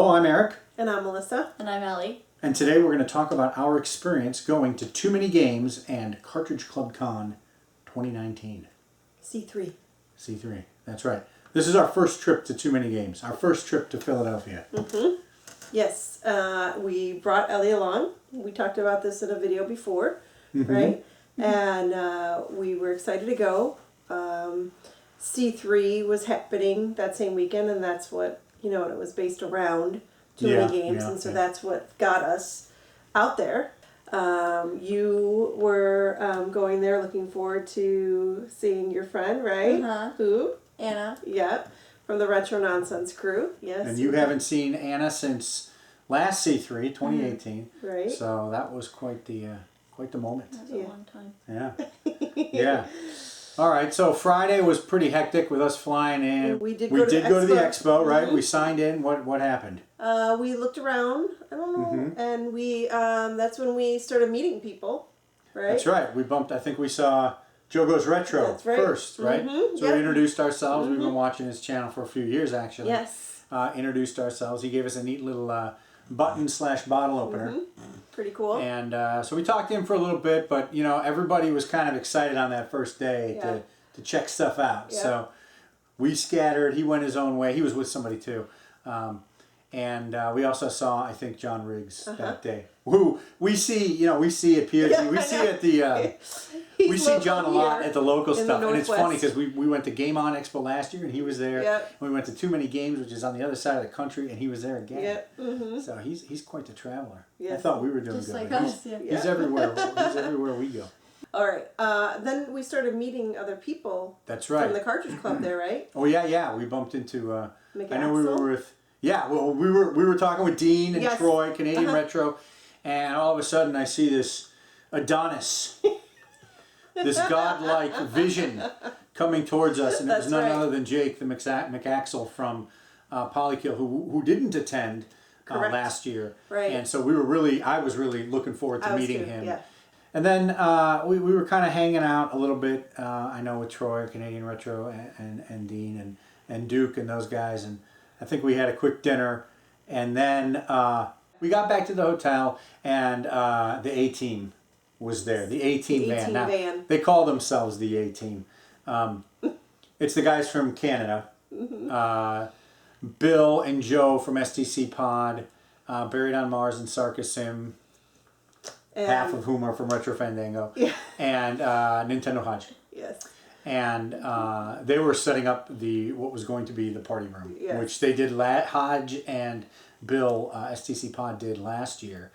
Hello, I'm Eric. And I'm Melissa. And I'm Ellie. And today we're going to talk about our experience going to Too Many Games and Cartridge Club Con 2019. C3. C3, that's right. This is our first trip to Too Many Games, our first trip to Philadelphia. Mm-hmm. Yes, we brought Ellie along. We talked about this in a video before, right? And we were excited to go. C3 was happening that same weekend, and that's what, it was based around Too Many Games, and so that's what got us out there. You were going there looking forward to seeing your friend, right? Who? Anna. Yeah, from the Retro Nonsense crew. Yes. And you haven't seen Anna since last C3, 2018. Right. So that was quite the moment. That was a long time. Yeah. Yeah. All right, so Friday was pretty hectic with us flying in. We did go to the expo, right? Mm-hmm. We signed in. What happened? We looked around, I don't know, and we that's when we started meeting people, right? That's right. We bumped, I think we saw Joe Goes Retro first, right? So we introduced ourselves. We've been watching his channel for a few years, actually. Yes. Introduced ourselves. He gave us a neat little button/bottle opener. Pretty cool. And so we talked to him for a little bit, but everybody was kind of excited on that first day to check stuff out. Yeah. So we scattered. He went his own way. He was with somebody too. And we also saw, I think, John Riggs that day. Who we see, we see at PRG. We see at the we see John a lot at the local stuff, and it's funny because we went to Game On Expo last year, and he was there. Yep. We went to Too Many Games, which is on the other side of the country, and he was there again. Yep. So he's quite the traveler. Yes. I thought we were doing Just good. like us, yeah. He's everywhere. He's everywhere we go. All right. Then we started meeting other people. That's right. From the Cartridge Club there, right? Oh yeah. We bumped into. I know we McAxel? were with. Yeah, well, we were talking with Dean and Troy, Canadian Retro, and all of a sudden I see this Adonis, this godlike vision coming towards us, and it was none other than Jake, the McAxel from Polykill, who didn't attend last year, right? And so I was really looking forward to meeting him. Yeah. And then we were kind of hanging out a little bit. I know with Troy, Canadian Retro, and Dean and Duke and those guys, and I think we had a quick dinner, and then we got back to the hotel, and the A-Team was there. The A-Team van. Now, they call themselves the A-Team. It's the guys from Canada. Bill and Joe from STC Pod, Buried on Mars and Sarcus Sim, half of whom are from Retro Fandango, and Nintendo Hodge. Yes. And they were setting up what was going to be the party room, which they did. Hodge and Bill, STC Pod did last year,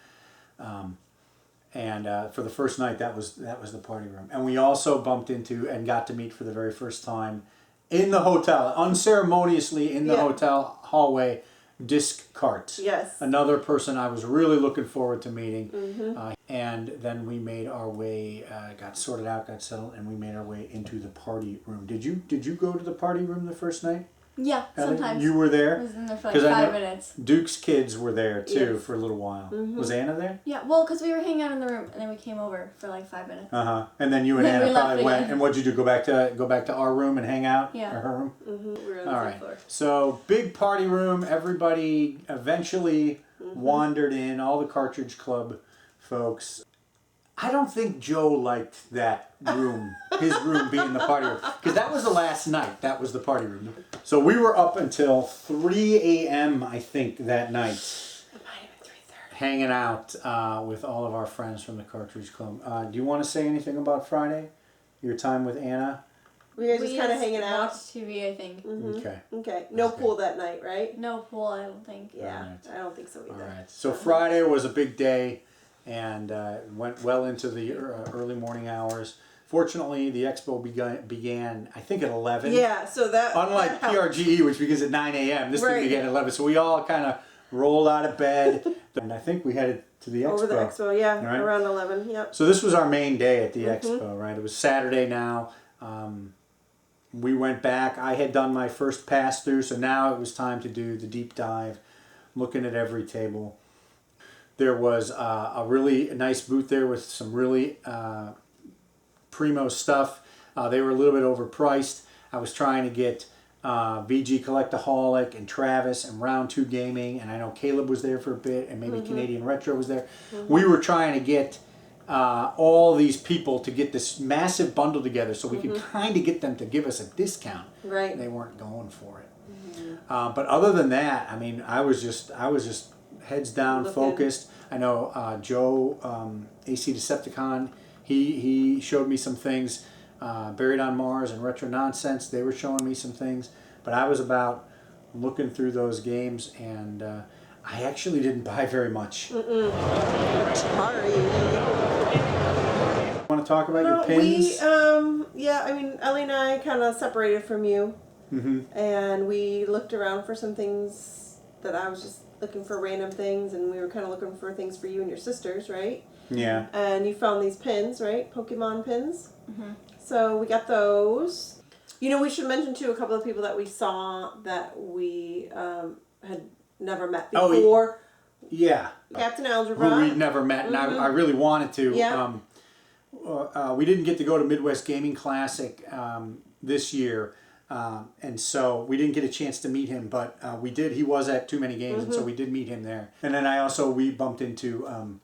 and for the first night that was the party room. And we also bumped into and got to meet for the very first time in the hotel, unceremoniously in the hotel hallway, Disc Cart. Yes. Another person I was really looking forward to meeting. And then we made our way, got sorted out, got settled, and we made our way into the party room. Did you go to the party room the first night? Yeah, sometimes. You were there? I was in there for like 5 minutes. Duke's kids were there too for a little while. Was Anna there? Yeah, well, because we were hanging out in the room, and then we came over for like 5 minutes. And then you and Anna probably went. And what'd you do? Go back to our room and hang out? Yeah. Or her room? We were on the All same right. floor. So big party room. Everybody eventually wandered in. All the Cartridge Club folks. I don't think Joe liked that room, his room being the party room. Because that was the last night. That was the party room. So we were up until 3 a.m., I think, that night. It might have been 3:30. Hanging out with all of our friends from the Cartridge Club. Do you want to say anything about Friday? Your time with Anna? We were just kind of hanging out. Watched TV, I think. Okay. Okay. No pool that night, right? No pool, I don't think. Yeah, I don't think so either. All right. So Friday was a big day. And went well into the early morning hours. Fortunately, the expo began I think, at 11. Yeah, so that... Unlike that PRGE, which begins at 9 a.m., this thing began at 11. So we all kind of rolled out of bed. And I think we headed to the expo. Over the expo, yeah, around 11, yep. So this was our main day at the expo, right? It was Saturday now. We went back. I had done my first pass-through, so now it was time to do the deep dive, looking at every table. There was a really nice booth there with some really primo stuff. They were a little bit overpriced. I was trying to get VG Collectaholic and Travis and Round 2 Gaming, and I know Caleb was there for a bit, and maybe Canadian Retro was there. We were trying to get all these people to get this massive bundle together so we could kind of get them to give us a discount. Right. And they weren't going for it. But other than that, I mean, I was just heads down, focused. I know Joe, AC Decepticon, he showed me some things. Buried on Mars and Retro Nonsense, they were showing me some things. But I was about looking through those games, and I actually didn't buy very much. Sorry. Want to talk about your pins? Yeah, I mean, Ellie and I kind of separated from you. And we looked around for some things that I was just looking for random things, and we were kind of looking for things for you and your sisters, right? Yeah. And you found these pins, right? Pokemon pins. So we got those. You know, we should mention too a couple of people that we saw that we had never met before. Yeah. Captain Algebra. Who we'd never met, and I really wanted to. Yeah. We didn't get to go to Midwest Gaming Classic this year, and so we didn't get a chance to meet him, but we did. He was at Too Many Games, and so we did meet him there. And then we bumped into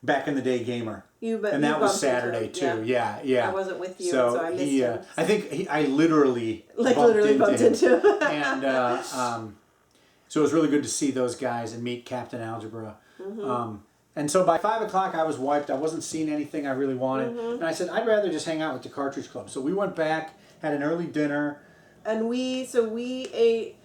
Back in the Day Gamer. And that was Saturday too. Yeah. I wasn't with you, so I missed him. I think I literally bumped into him. And so it was really good to see those guys and meet Captain Algebra. And so by 5 o'clock I was wiped. I wasn't seeing anything I really wanted. And I said, I'd rather just hang out with the Cartridge Club. So we went back, had an early dinner. And we ate,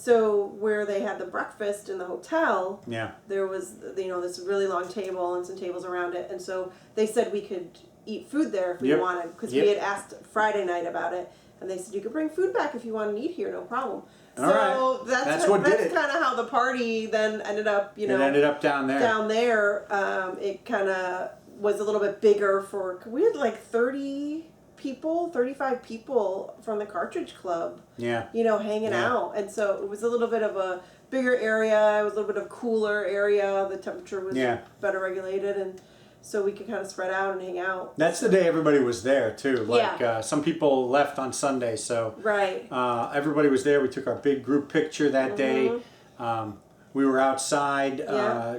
where they had the breakfast in the hotel, there was, this really long table and some tables around it. And so they said we could eat food there if we wanted, because we had asked Friday night about it. And they said, you could bring food back if you want to eat here, no problem. So that's kind of how the party then ended up, It ended up down there. Down there, it kind of was a little bit bigger we had like 35 people from the Cartridge Club, hanging out. And so it was a little bit of a bigger area. It was a little bit of a cooler area. The temperature was better regulated. And so we could kind of spread out and hang out. That's the day everybody was there too. Like some people left on Sunday, so everybody was there. We took our big group picture that day. We were outside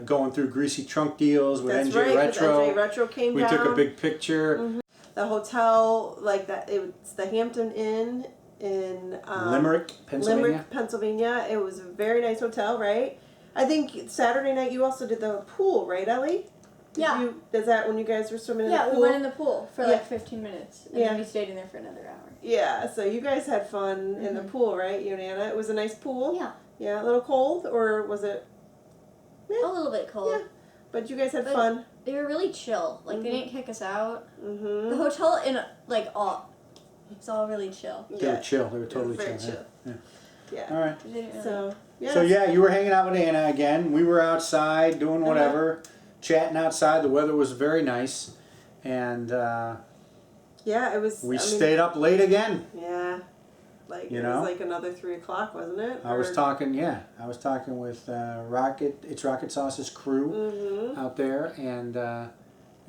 going through greasy trunk deals with NJ Retro. NJ Retro came down. We took a big picture. The hotel, it's the Hampton Inn in Limerick, Pennsylvania. It was a very nice hotel, right? I think Saturday night you also did the pool, right, Ellie? Is that when you guys were swimming in the pool? Yeah, we went in the pool for like 15 minutes. And then we stayed in there for another hour. Yeah, so you guys had fun in the pool, right, you and Anna? It was a nice pool? Yeah. Yeah, a little cold, or was it? A little bit cold. Yeah, but you guys had fun. They were really chill. Like, they didn't kick us out. The hotel, it's all really chill. They were chill. They were totally chill. Yeah. All right. So you were hanging out with Anna again. We were outside doing whatever. Chatting outside. The weather was very nice, and it was. We stayed up late again. Yeah, it was like another 3 o'clock, wasn't it? I was talking with Rocket Sauce's crew out there, and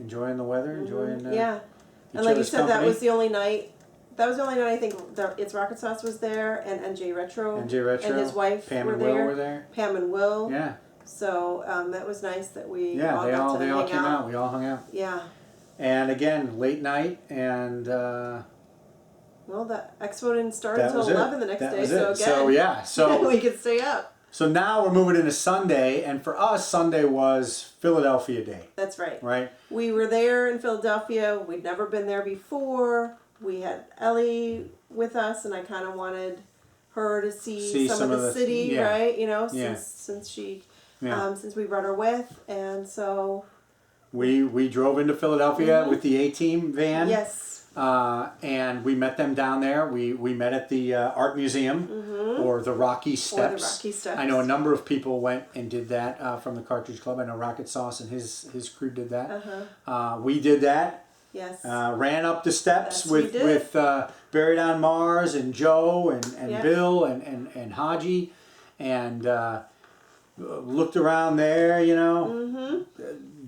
enjoying the weather, enjoying and like you said, company. that was the only night. That was the only night I think It's Rocket Sauce was there, and NJ Retro, and his wife Pam and Will were there. Pam and Will. Yeah. So that was nice that we they all came out. We all hung out. Yeah. And again, late night, and the expo didn't start until 11 the next day. So we could stay up. So now we're moving into Sunday, and for us, Sunday was Philadelphia Day. That's right. Right. We were there in Philadelphia. We'd never been there before. We had Ellie with us, and I kind of wanted her to see some of the city, right? Since she. Since we brought her with, and so we drove into Philadelphia with the A-Team van. Yes. And we met them down there. We met at the Art Museum or the Rocky Steps. I know a number of people went and did that from the Cartridge Club. I know Rocket Sauce and his crew did that. We did that. Yes. Ran up the steps with Buried on Mars and Joe and Bill and Haji, and looked around there,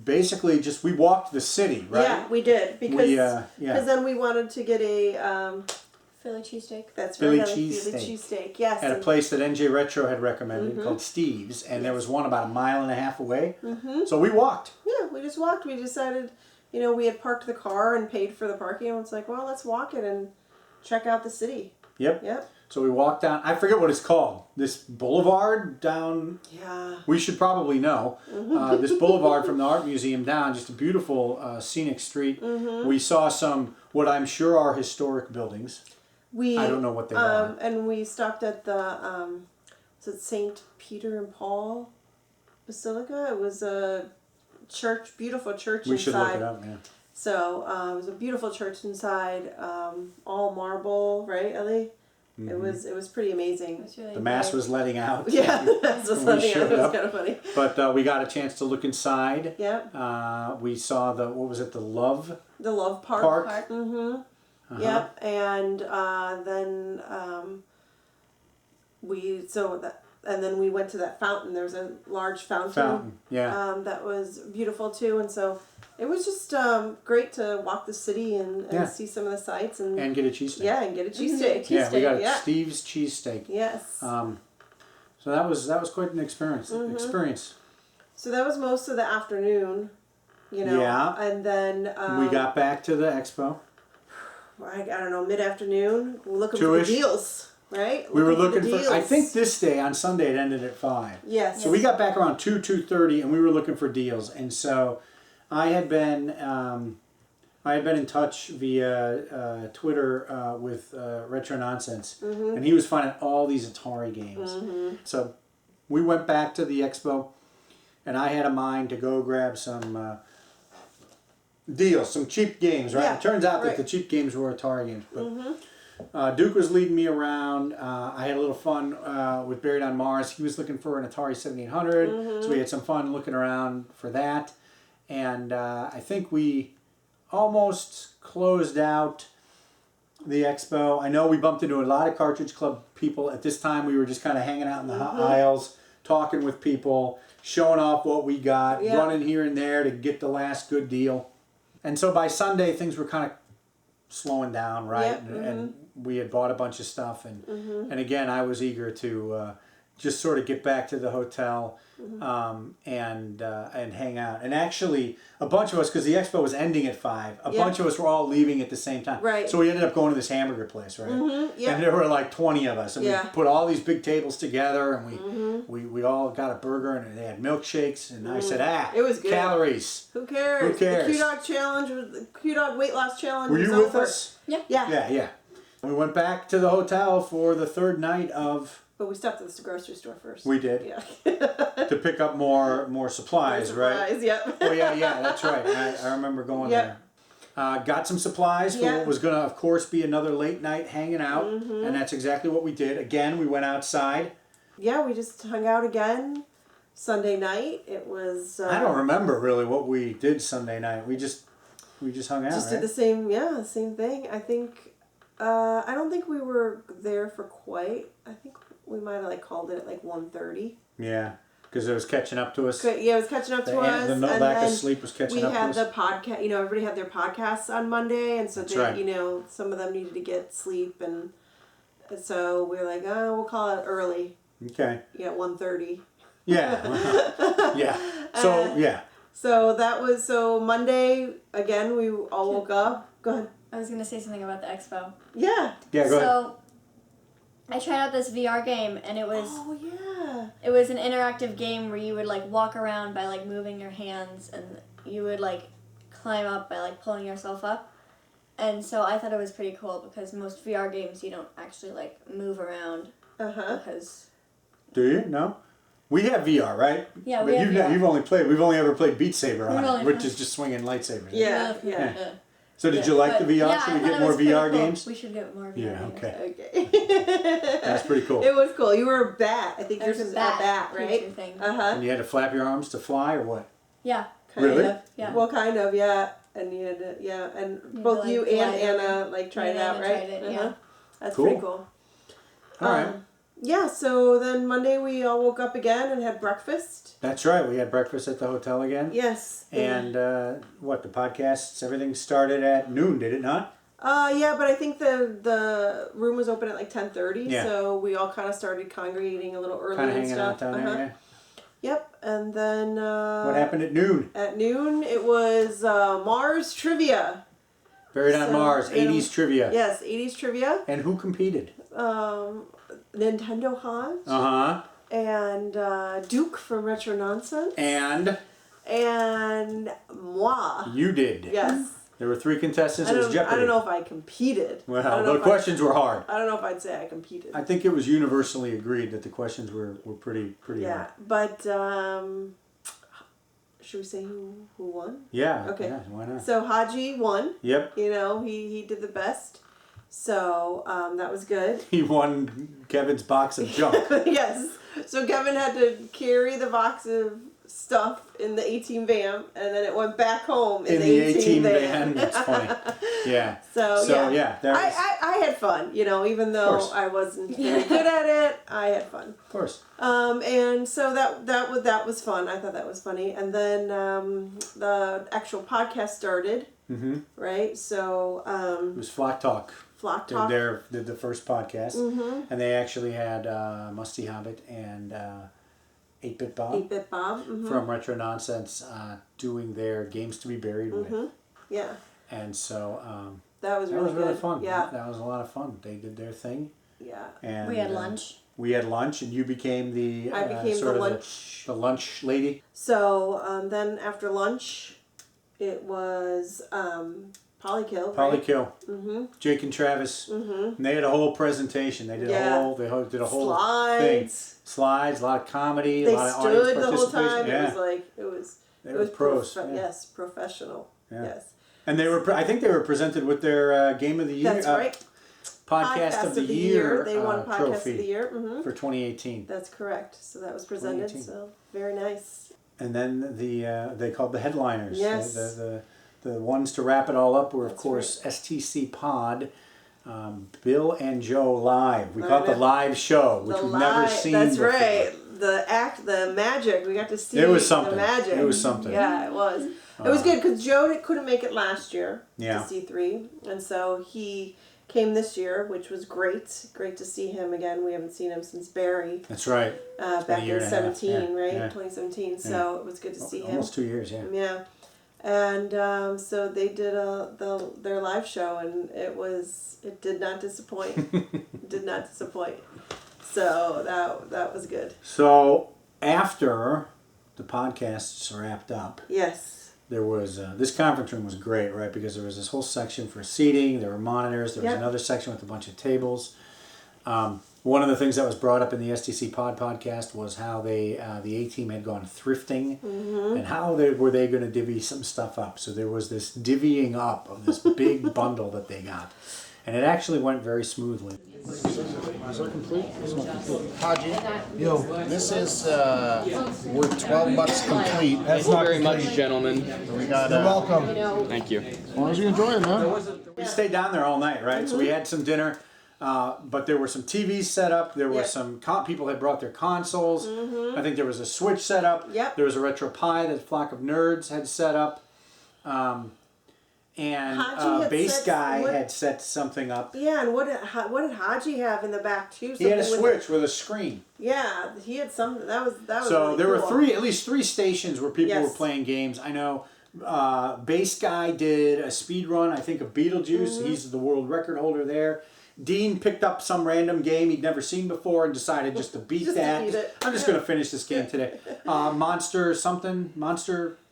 basically just we walked the city, right? Yeah, we did, because then we wanted to get a Philly cheesesteak. That's Philly right. Philly cheesesteak. cheesesteak. Yes. At a and- place that NJ Retro had recommended called Steve's, and there was one about 1.5 miles away. So we walked. Yeah, we just walked. We decided, you know, we had parked the car and paid for the parking, and it's like, well, let's walk it and check out the city. Yep. Yep. So we walked down. I forget what it's called. This boulevard down. Yeah. We should probably know. This boulevard from the art museum down, just a beautiful scenic street. We saw some what I'm sure are historic buildings. I don't know what they are. And we stopped at the was it St. Peter and Paul Basilica? It was a church, beautiful church We inside. should look it up. Yeah. So it was a beautiful church inside, all marble, right, Ellie? It was pretty amazing. Really The mass great. was letting out. Yeah, that's what's We funny. It showed was up. kind of funny. But we got a chance to look inside. Yep. We saw the what was it? The Love The Love Park. Park. Mm-hmm. Yep. And then then we went to that fountain. There was a large fountain. Yeah. That was beautiful too, and so it was just great to walk the city and Yeah. see some of the sights and And get a cheesesteak. yeah, and get a cheesesteak. Yeah, we got a Yeah. Steve's cheesesteak. Yes. So that was quite an experience. So that was most of the afternoon, you know. Yeah. And then We got back to the expo. I don't know, mid-afternoon, we're looking Two-ish. for the deals, right? We were looking the for. I deals. think this day on Sunday it ended at 5. Yes. So we got back around 2:30, and we were looking for deals. And so I had been in touch via Twitter with Retro Nonsense, and he was finding all these Atari games. So we went back to the expo, and I had a mind to go grab some deals, some cheap games. Right? Yeah, It turns out that right. the cheap games were Atari games, but. Duke was leading me around. I had a little fun with Buried on Mars. He was looking for an Atari 7800, so we had some fun looking around for that. And I think we almost closed out the expo. I know we bumped into a lot of Cartridge Club people. At this time, we were just kind of hanging out in the aisles, talking with people, showing off what we got, running here and there to get the last good deal. And so by Sunday, things were kind of slowing down, right? Yep, And we had bought a bunch of stuff, and again, I was eager to just sort of get back to the hotel and hang out. And actually, a bunch of us, because the expo was ending at 5, a bunch of us were all leaving at the same time. Right. So we ended up going to this hamburger place, right? Yeah. And there were like 20 of us, and Yeah. we put all these big tables together, and we all got a burger, and they had milkshakes, and I said, It was good. calories. Who cares? Who cares? The QDawg challenge, the QDawg weight loss challenge Were was you over. with us? Yeah. Yeah. We went back to the hotel for the third night of. But we stopped at the grocery store first. We did. Yeah. To pick up more supplies, right? Surprise, yep. Oh yeah, that's right. I remember going Yep. there. Got some supplies for what was going to, of course, be another late night hanging out, and that's exactly what we did. Again, we went outside. Yeah, we just hung out again. Sunday night, it was. I don't remember really what we did Sunday night. We just hung out. Just right? did the same thing. I think. I don't think we were there for quite. I think we might have called it at 1:30. Yeah, because it was catching up to us. Yeah, it was catching up to us. The and lack of then sleep was catching we up to had us. the podcast. You know, everybody had their podcasts on Monday, and so That's they, right. some of them needed to get sleep, and so we were like, oh, we'll call it early. Okay. 1:30. Yeah. Yeah. So yeah. So that was Monday again. We all woke up. Go ahead. I was gonna say something about the expo. Yeah. Yeah. Go ahead. So I tried out this VR game, and it was Oh yeah. it was an interactive game where you would walk around by moving your hands, and you would climb up by pulling yourself up. And so I thought it was pretty cool because most VR games you don't actually move around because Do you? No? We have VR, right? Yeah, But we have VR. We've only ever played Beat Saber on We've it, only which played- is just swinging lightsabers. Yeah. So did you like the VR? Yeah, Should I we thought get it more was pretty VR cool. games? We should get more VR Yeah, games. okay. Okay. That's pretty cool. It was cool. You were a bat. I think There yours was was a a bat, creature right? thing. And you had to flap your arms to fly or what? Yeah. Really? Of. Yeah. Well, kind of, yeah. And you had to, and You both had to, you and glide Anna over. tried it Yeah, out, Anna right? tried it, yeah. That's Cool. pretty cool. All right. Yeah. So then Monday we all woke up again and had breakfast. That's right. We had breakfast at the hotel again. Yes. And the podcasts, everything started at noon, did it not? Yeah, but I think the room was open at like 10:30, Yeah. so we all kind of started congregating a little early Kind of and hanging stuff. out down there. Yep, and then What happened at noon? At noon, it was Mars trivia. Buried on Mars, 80s trivia. Yes, 80s trivia. And who competed? Nintendo Hodge. Uh-huh. And Duke from Retro Nonsense. And moi. You did. Yes. There were 3 contestants. It was Jeopardy. I don't know if I competed. Well, the questions were hard. I don't know if I'd say I competed. I think it was universally agreed that the questions were pretty hard. But should we say who won? Yeah. Okay. Yeah, why not? So Haji won. Yep. You know, he did the best. So that was good. He won Kevin's box of junk. Yes. So Kevin had to carry the box of stuff in the 18 van, and then it went back home in the 18 van. That's funny. Yeah. So yeah. I had fun, you know, even though I wasn't very good at it, I had fun. Of course. And so that was fun. I thought that was funny. And then the actual podcast started. Mm-hmm. Right? So it was Flock Talk. Flock Talk did the first podcast, and they actually had Musty Hobbit and 8-Bit Bob. 8-Bit Bob from Retro Nonsense doing their Games to be Buried with. Yeah. And so that was really fun. Yeah. That was a lot of fun. They did their thing. Yeah. And we had lunch. We had lunch, and you became the I became sort the of lunch the lunch lady. So then after lunch, it was Polykill. Polykill. Mm-hmm. Jake and Travis. Mm-hmm. And they had a whole presentation. They did a whole slides. thing. Slides, a lot of comedy, They a lot of audience stood the whole time. Yeah. It was pros. Yes, professional. Yeah. Yes. And they were. I think they were presented with their Game of the Year. That's right. Podcast of the Year. They won Podcast trophy of the Year for 2018. That's correct. So that was presented. So very nice. And then they called the headliners. Yes. The ones to wrap it all up were, of course, STC Pod, Bill and Joe Live. We call it the live show, which we've never seen before. That's right. The magic. We got to see it was something. The magic. It was something. Yeah, it was. It was good because Joe couldn't make it last year to C3. And so he came this year, which was great. Great to see him again. We haven't seen him since Barry. That's right. Back in 17, right? Yeah. 2017. So it was good to see him. Almost 2 years, yeah. Yeah. And so they did their live show, and it did not disappoint. Did not disappoint. So that was good. So after the podcasts wrapped up, yes, there was this conference room was great, right? Because there was this whole section for seating. There were monitors. There was another section with a bunch of tables. One of the things that was brought up in the STC podcast was how the A-Team had gone thrifting, and how were they going to divvy some stuff up. So there was this divvying up of this big bundle that they got, and it actually went very smoothly. Is that complete? It's not complete. Haji, Yo, this is worth $12 complete. thank you very much, gentlemen. We got. You're welcome. Thank you. As long as you enjoy it, man. We stayed down there all night, right? So we had some dinner. But there were some TVs set up. There were some people had brought their consoles. I think there was a Switch set up. Yep. There was a Retro Pi that Flock of Nerds had set up. Bass Guy had set something up. Yeah, and what did Haji have in the back too? He had a Switch with a screen. Yeah, he had something. That was. So really there cool. were at least three stations where people were playing games. I know Bass Guy did a speed run, I think, of Beetlejuice. He's the world record holder there. Dean picked up some random game he'd never seen before and decided just to beat that. I'm just going to finish this game today. Monster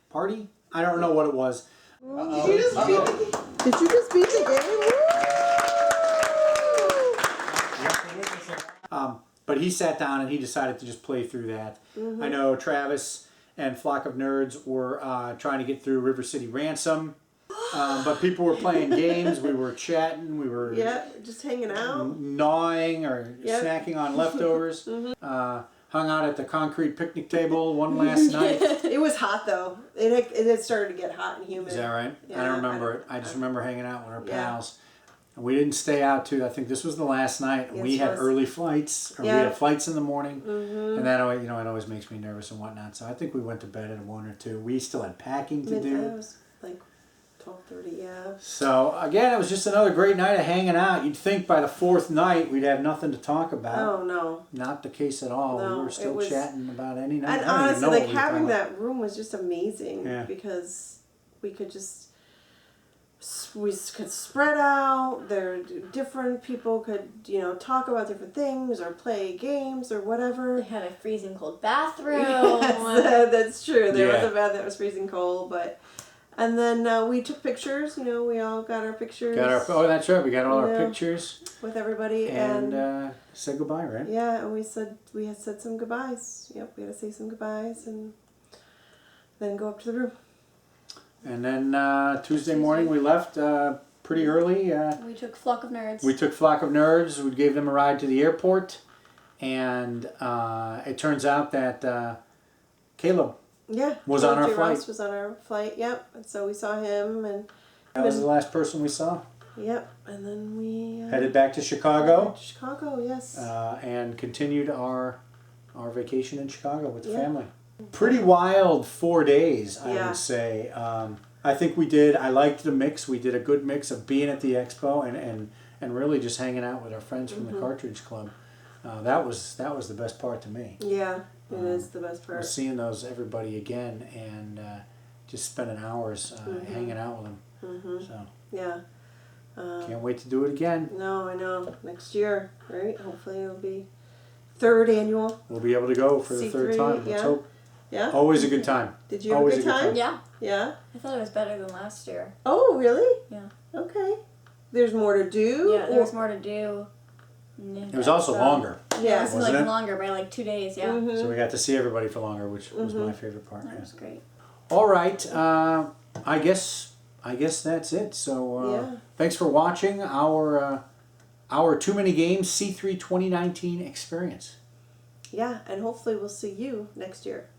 Party? I don't know what it was. Did you just beat the game? But he sat down and he decided to just play through that. I know Travis and Flock of Nerds were trying to get through River City Ransom. But people were playing games, we were chatting, we were just hanging out, gnawing or snacking on leftovers. Hung out at the concrete picnic table one last night. It was hot though. It had started to get hot and humid. Is that right? Yeah, I don't remember it. I just remember hanging out with our pals. And we didn't stay out too. I think this was the last night. Yes, we had early flights, or we had flights in the morning, and that always, it always makes me nervous and whatnot. So I think we went to bed at 1 or 2. We still had packing to do. It was like 12:30. Yeah. So again, it was just another great night of hanging out. You'd think by the fourth night we'd have nothing to talk about. Oh no. Not the case at all. No, we were still it was- chatting about any night. And I don't even honestly, know like what we were having talking about. that room was just amazing Yeah. because we could just could spread out. There, different people could talk about different things or play games or whatever. They had a freezing cold bathroom. Yes, that's true. There Yeah. was a bath that was freezing cold, and then we took pictures. We all got our pictures. Oh, that's right. We got all our Yeah. pictures with everybody and said goodbye, right? yeah, and we had said some goodbyes. Yep, we had to say some goodbyes and then go up to the room. And then Tuesday morning we left pretty early. We took Flock of Nerds. We took Flock of Nerds. We gave them a ride to the airport, and it turns out that Caleb Yeah, was on our J. flight. Ross was on our flight. Yep, and so we saw him, and That was the last person we saw. yep, and then we Headed back to Chicago Chicago, yes. and continued our vacation in Chicago with the Yeah. family. Pretty wild 4 days, I Yeah. would say. I think I liked the mix. We did a good mix of being at the expo and really just hanging out with our friends from the Cartridge Club. That was the best part to me. Yeah, it is the best part. Was seeing everybody again and just spending hours hanging out with them. So Yeah. can't wait to do it again. No, I know. Next year, right? Hopefully it'll be third annual. We'll be able to go for the third C3, time. Let's yeah. hope. Yeah. Always a good time. Did you have Always a good time? Yeah. Yeah. I thought it was better than last year. Oh, really? Yeah. Okay. There's more to do. Yeah, there was more to do. It was also longer. Yeah. It was Wasn't like it? longer by like 2 days. Yeah. Mm-hmm. So we got to see everybody for longer, which was my favorite part. That Yeah. was great. All right. I guess that's it. So Yeah. thanks for watching our Too Many Games C3 2019 experience. Yeah, and hopefully we'll see you next year.